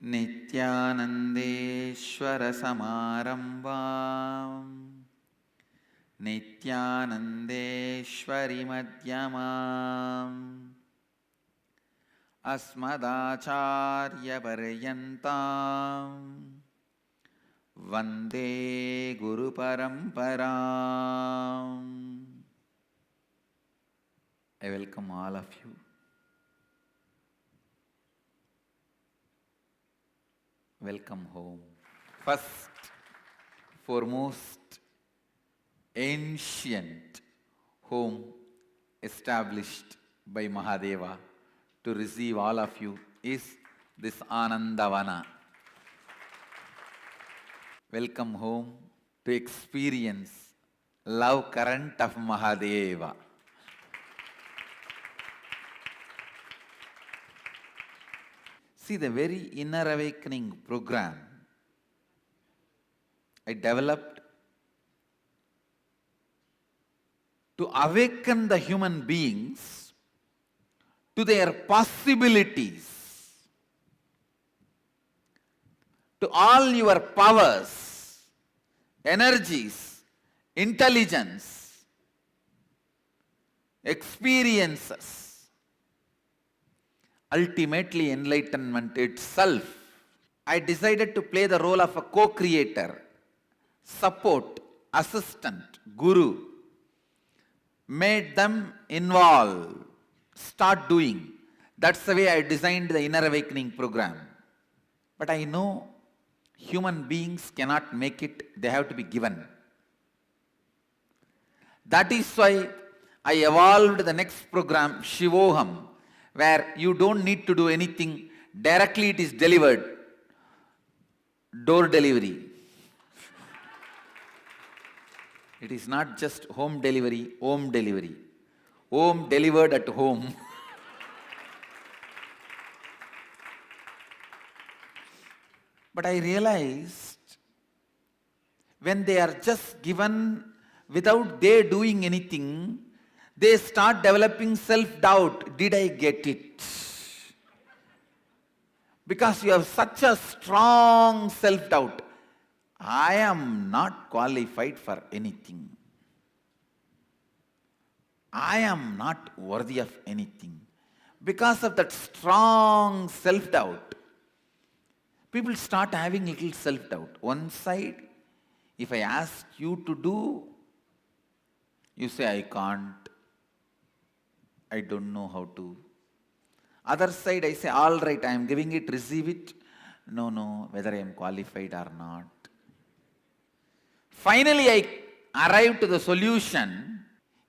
नित्यानन्देश्वरसमारम्भाम् नित्यानन्देश्वरिमध्यमाम् अस्मदाचार्यपर्यन्ताम् वन्दे गुरुपरम्पराम्. I welcome all of you. Welcome home. First, foremost, ancient home established by Mahadeva to receive all of you is this Anandavana. Welcome home to experience love current of Mahadeva. See, the very inner awakening program I developed to awaken the human beings to their possibilities, to all your powers, energies, intelligence, experiences. Ultimately, enlightenment itself. I decided to play the role of a co-creator, support, assistant, guru. Made them involve, start doing. That's the way I designed the Inner Awakening program. But I know human beings cannot make it, they have to be given. That is why I evolved the next program, Shivoham, where you don't need to do anything, directly it is delivered. Door delivery. It is not just home delivery, home delivery. Home delivered at home. But I realized when they are just given without they doing anything, they start developing self-doubt. Did I get it? Because you have such a strong self-doubt. I am not qualified for anything. I am not worthy of anything. Because of that strong self-doubt, people start having little self-doubt. One side, if I ask you to do, you say, I can't. I don't know how to. Other side, I say, all right, I am giving it, receive it. No, whether I am qualified or not. Finally, I arrived to the solution.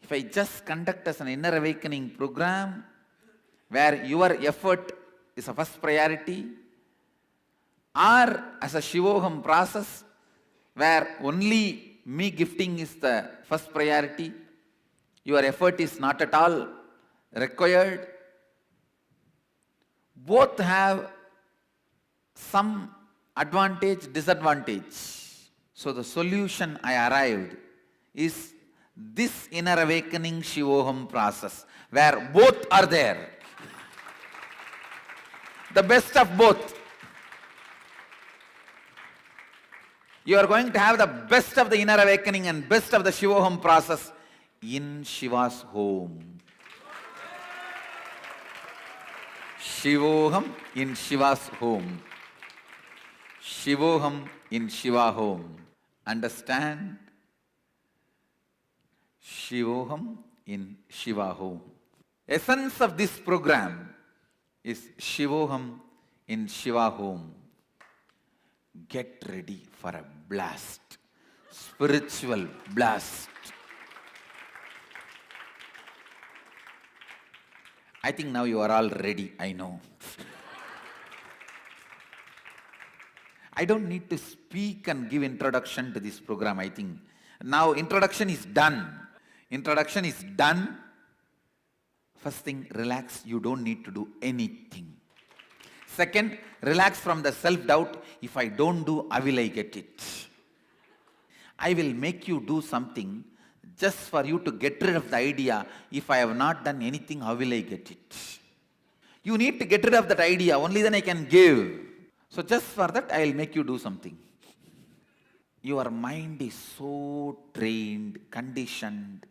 If I just conduct as an inner awakening program, where your effort is a first priority, or as a Shivoham process, where only me gifting is the first priority, your effort is not at all required. Both have some advantage, disadvantage. So the solution I arrived is this inner awakening Shivoham process, where both are there. The best of both. You are going to have the best of the inner awakening and best of the Shivoham process in Shiva's home. Shivoham in Shiva's home. Shivoham in Shiva home. Understand? Shivoham in Shiva home. Essence of this program is Shivoham in Shiva home. Get ready for a blast. Spiritual blast. I think now you are all ready, I know. I don't need to speak and give introduction to this program, I think. Now introduction is done. Introduction is done. First thing, relax, you don't need to do anything. Second, relax from the self-doubt. If I don't do, how will I get it? I will make you do something just for you to get rid of the idea, if I have not done anything, how will I get it? You need to get rid of that idea, only then I can give. So just for that, I will make you do something. Your mind is so trained, conditioned.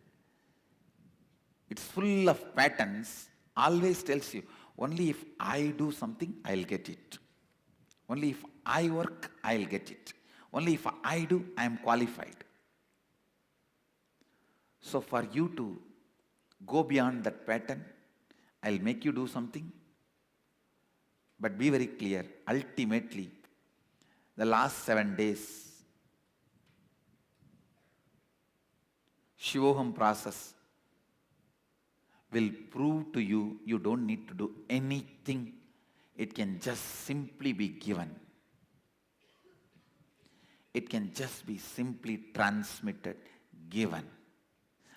It's full of patterns. Always tells you, only if I do something, I'll get it. Only if I work, I'll get it. Only if I do, I am qualified. So for you to go beyond that pattern, I'll make you do something. But be very clear, ultimately, the last 7 days, Shivoham process will prove to you, you don't need to do anything. It can just simply be given. It can just be simply transmitted, given.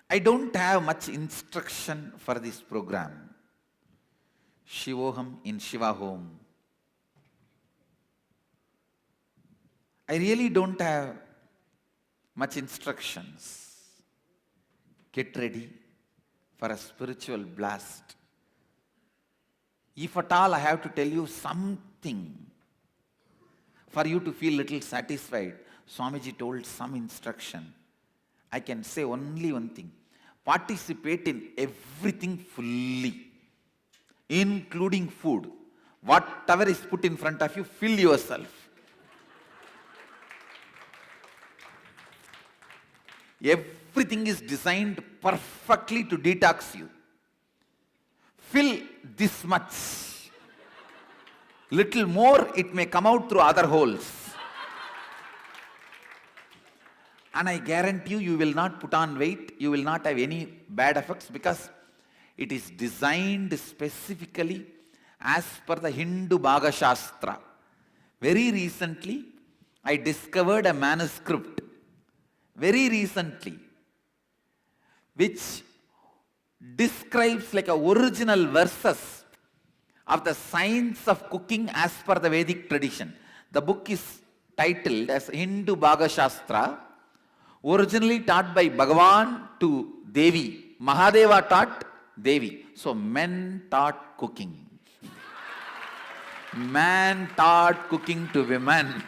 I don't have much instruction for this program. Shivoham in Shiva Home. I really don't have much instructions. Get ready for a spiritual blast. If at all I have to tell you something for you to feel little satisfied, Swamiji told some instruction. I can say only one thing. Participate in everything fully, including food. Whatever is put in front of you, fill yourself. Everything is designed perfectly to detox you. Fill this much. Little more, it may come out through other holes. And I guarantee you, you will not put on weight, you will not have any bad effects, because it is designed specifically as per the Hindu Bhaga Shastra. Very recently, I discovered a manuscript, very recently, which describes like a original verses of the science of cooking as per the Vedic tradition. The book is titled as Hindu Bhaga Shastra, originally taught by Bhagavan to Devi. Mahadeva taught Devi. So men taught cooking. Man taught cooking to women.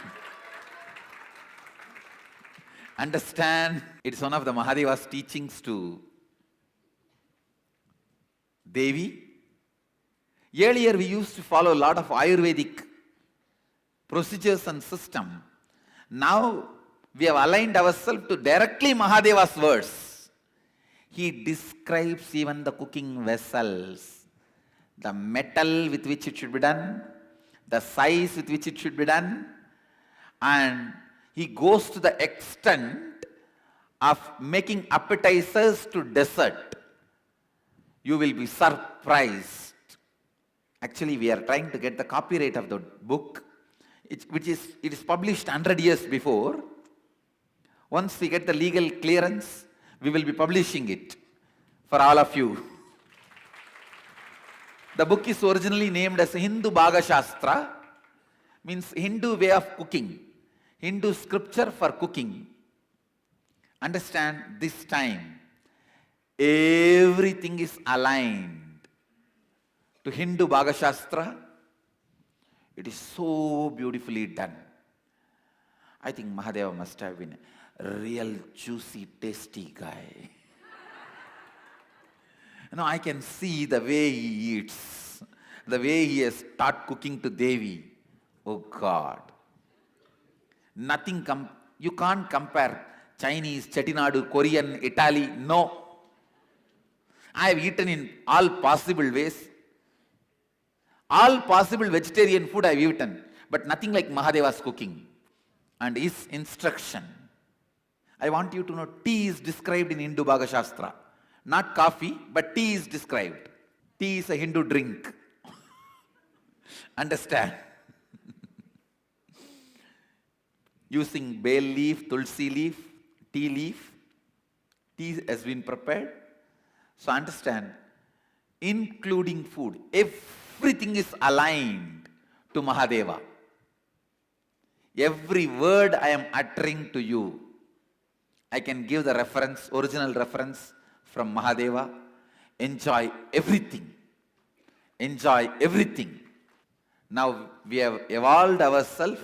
Understand? It's one of the Mahadeva's teachings to Devi. Earlier we used to follow a lot of Ayurvedic procedures and system. Now we have aligned ourselves to directly Mahadeva's words. He describes even the cooking vessels, the metal with which it should be done, the size with which it should be done, and he goes to the extent of making appetizers to dessert. You will be surprised. Actually, we are trying to get the copyright of the book, it is published 100 years before. Once we get the legal clearance, we will be publishing it for all of you. The book is originally named as Hindu Bhaga Shastra, means Hindu way of cooking, Hindu scripture for cooking. Understand, this time, everything is aligned to Hindu Bhaga Shastra. It is so beautifully done. I think Mahadeva must have been a real juicy, tasty guy. I can see the way he eats, the way he has taught cooking to Devi. Oh God. You can't compare Chinese, Chettinadu, Korean, Italy. No. I have eaten in all possible ways. All possible vegetarian food I have eaten, but nothing like Mahadeva's cooking and his instruction. I want you to know, tea is described in Hindu Bhaga Shastra. Not coffee, but tea is described. Tea is a Hindu drink. Understand? Using bay leaf, tulsi leaf, tea leaf, tea has been prepared. So understand, including food, everything is aligned to Mahadeva. Every word I am uttering to you, I can give the reference, original reference from Mahadeva. Enjoy everything. Enjoy everything. Now we have evolved ourselves.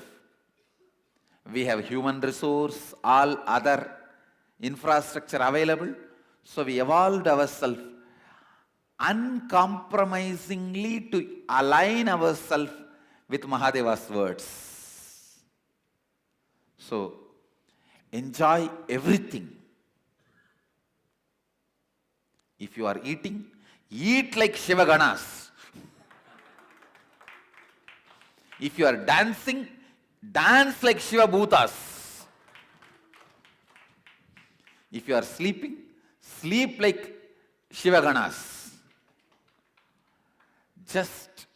We have human resource, all other infrastructure available. So we evolved ourselves uncompromisingly to align ourselves with Mahadeva's words. So enjoy everything. If you are eating, eat like Shiva Ganas. If you are dancing, dance like Shiva Bhutas. If you are sleeping, sleep like Shiva Ganas. Just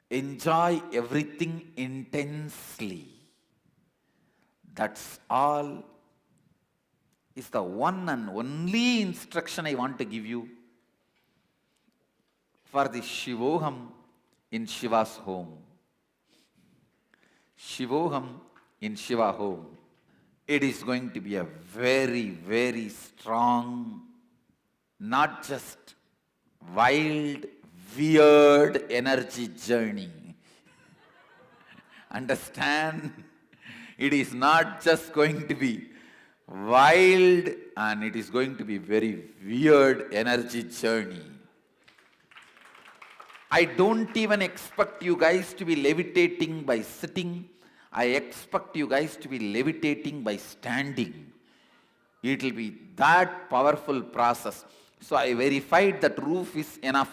enjoy everything intensely. That's all is the one and only instruction I want to give you for the Shivoham in Shiva's home. Shivoham in Shiva home. It is going to be a very, very strong, not just wild, weird energy journey. Understand? It is not just going to be wild, and it is going to be very weird energy journey. I don't even expect you guys to be levitating by sitting. I expect you guys to be levitating by standing. It will be that powerful process. So I verified that roof is enough.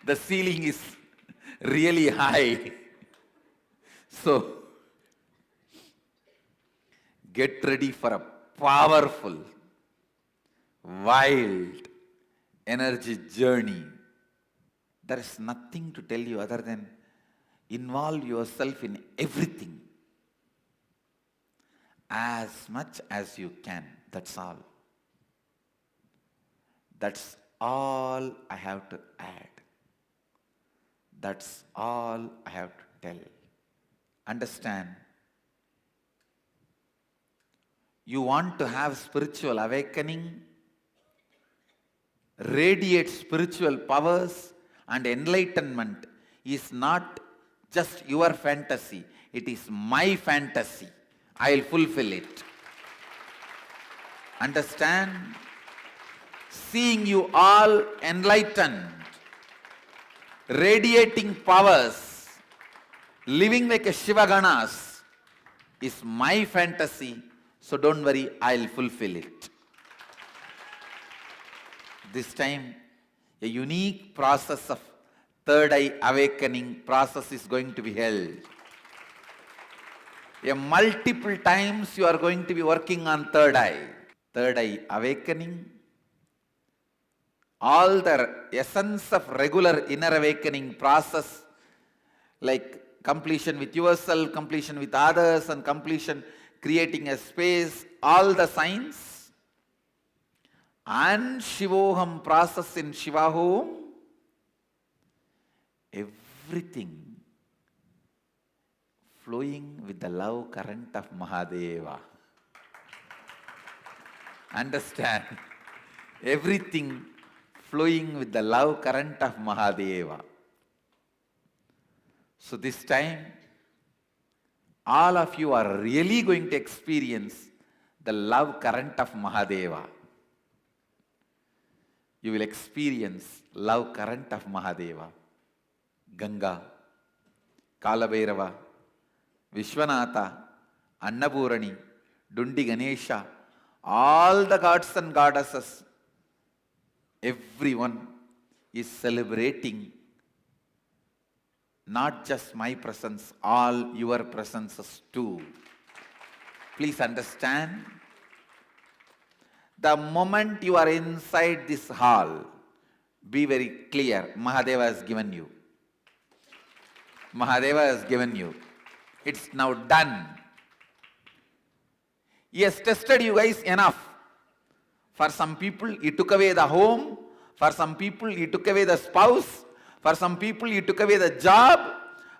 The ceiling is really high. So get ready for a powerful, wild energy journey. There is nothing to tell you other than involve yourself in everything as much as you can. That's all. That's all I have to add. That's all I have to tell. Understand? You want to have spiritual awakening, radiate spiritual powers, and enlightenment is not just your fantasy. It is my fantasy. I will fulfill it. Understand? Seeing you all enlightened, radiating powers, living like a Shiva Ganas is my fantasy. So don't worry, I'll fulfill it. This time, a unique process of third eye awakening process is going to be held. Multiple times you are going to be working on third eye. Third eye awakening. All the essence of regular inner awakening process, like completion with yourself, completion with others, and completion creating a space, all the signs, and Shivoham process in Shiva home, everything flowing with the love current of Mahadeva. Understand? Everything flowing with the love current of Mahadeva. So this time, all of you are really going to experience the love current of Mahadeva. You will experience love current of Mahadeva. Ganga, Kalabhairava, Vishwanatha, Annapurani, Dundi Ganesha, all the gods and goddesses, everyone is celebrating not just my presence, all your presences too. Please understand, the moment you are inside this hall, be very clear, Mahadeva has given you. Mahadeva has given you. It's now done. He has tested you guys enough. For some people, he took away the home. For some people, he took away the spouse. For some people, he took away the job.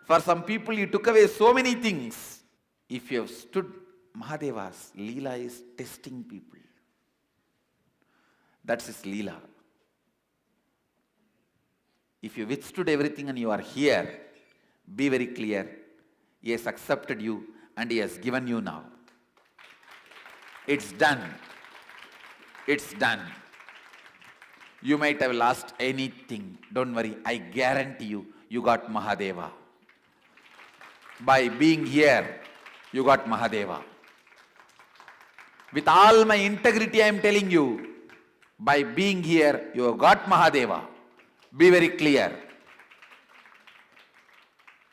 For some people, he took away so many things. If you have stood, Mahadeva's Leela is testing people. That's his Leela. If you withstood everything and you are here, be very clear. He has accepted you and He has given you now. It's done. It's done. You might have lost anything. Don't worry. I guarantee you, you got Mahadeva. By being here, you got Mahadeva. With all my integrity, I am telling you, by being here, you have got Mahadeva. Be very clear.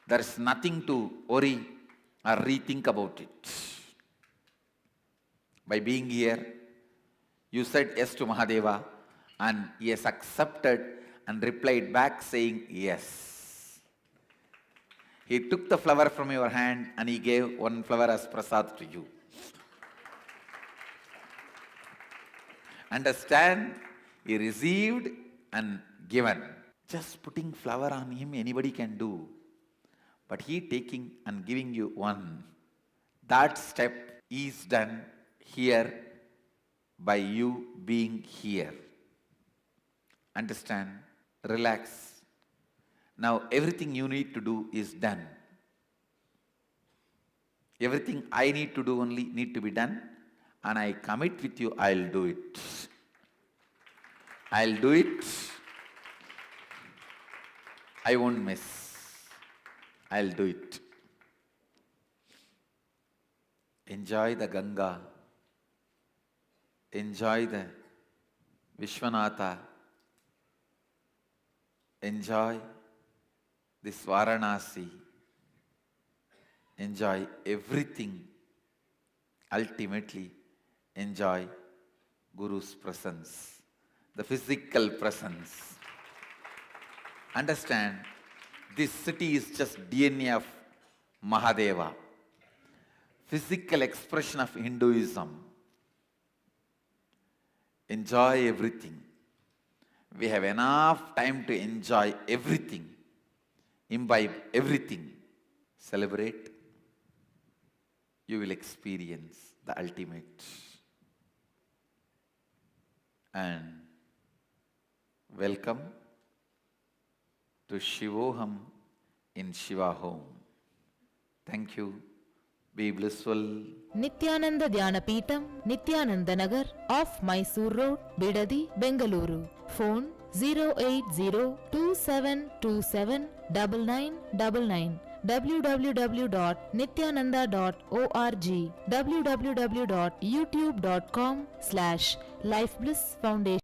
There is nothing to worry or rethink about it. By being here, you said yes to Mahadeva and He has accepted and replied back saying yes. He took the flower from your hand and He gave one flower as prasad to you. Understand? He received and given. Just putting flower on Him, anybody can do. But He taking and giving you one. That step is done here by you being here. Understand? Relax. Now everything you need to do is done. Everything I need to do only need to be done, and I commit with you, I'll do it. I'll do it. I won't miss. I'll do it. Enjoy the Ganga. Enjoy the Vishwanatha. Enjoy this Varanasi. Enjoy everything. Ultimately, enjoy Guru's presence, the physical presence. Understand, this city is just DNA of Mahadeva, physical expression of Hinduism. Enjoy everything. We have enough time to enjoy everything, imbibe everything, celebrate. You will experience the ultimate. And welcome to Shivoham in Shiva Home. Thank you. Be blissful. Nityananda Dhyanapitham, Nityananda Nagar, off Mysore Road, Bidadi, Bengaluru. Phone 08027279999. www.nityananda.org. www.youtube.com/Life Bliss Foundation.